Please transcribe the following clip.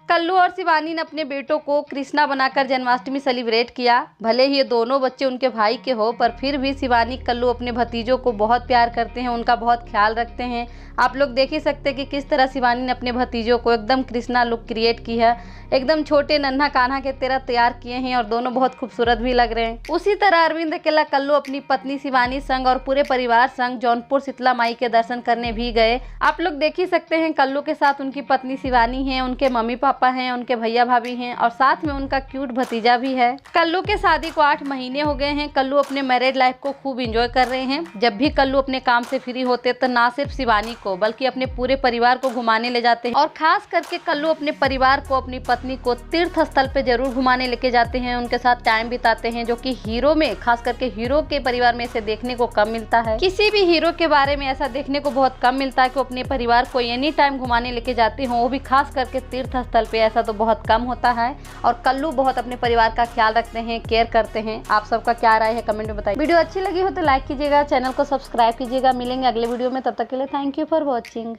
कल्लू और शिवानी ने अपने बेटों को कृष्णा बनाकर जन्माष्टमी सेलिब्रेट किया। भले ही ये दोनों बच्चे उनके भाई के हो, पर फिर भी शिवानी कल्लू अपने भतीजों को बहुत प्यार करते हैं, उनका बहुत ख्याल रखते हैं। आप लोग देख ही सकते हैं कि किस तरह शिवानी ने अपने भतीजों को एकदम कृष्णा लुक क्रिएट की है, एकदम छोटे नन्हा कान्हा के तरह तैयार किए हैं और दोनों बहुत खूबसूरत भी लग रहे हैं। उसी तरह अरविंद अकेला कल्लू अपनी पत्नी शिवानी संग और पूरे परिवार संग जौनपुर शीतला माई के दर्शन करने भी गए। आप लोग देख ही सकते हैं कल्लू के साथ उनकी पत्नी शिवानी है, उनके मम्मी पापा हैं, उनके भैया भाभी हैं और साथ में उनका क्यूट भतीजा भी है। कल्लू के शादी को 8 महीने हो गए हैं। कल्लू अपने मैरिड लाइफ को खूब एंजॉय कर रहे हैं। जब भी कल्लू अपने काम से फ्री होते तो ना सिर्फ शिवानी को बल्कि अपने पूरे परिवार को घुमाने ले जाते हैं और खास करके कल्लू अपने परिवार को, अपनी पत्नी को तीर्थ स्थल पे जरूर घुमाने लेके जाते हैं, उनके साथ टाइम बिताते हैं, जो कि हीरो में, खास करके हीरो के परिवार में इसे देखने को कम मिलता है। किसी भी हीरो के बारे में ऐसा देखने को बहुत कम मिलता है कि अपने परिवार को एनी टाइम घुमाने लेके जाते हो, वो भी खास करके तीर्थ स्थल पे। ऐसा तो बहुत कम होता है और कल्लू बहुत अपने परिवार का ख्याल रखते हैं, केयर करते हैं। आप सबका क्या राय है कमेंट में बताइए। वीडियो अच्छी लगी हो तो लाइक कीजिएगा, चैनल को सब्सक्राइब कीजिएगा। मिलेंगे अगले वीडियो में, तब तक के लिए थैंक यू फॉर वॉचिंग।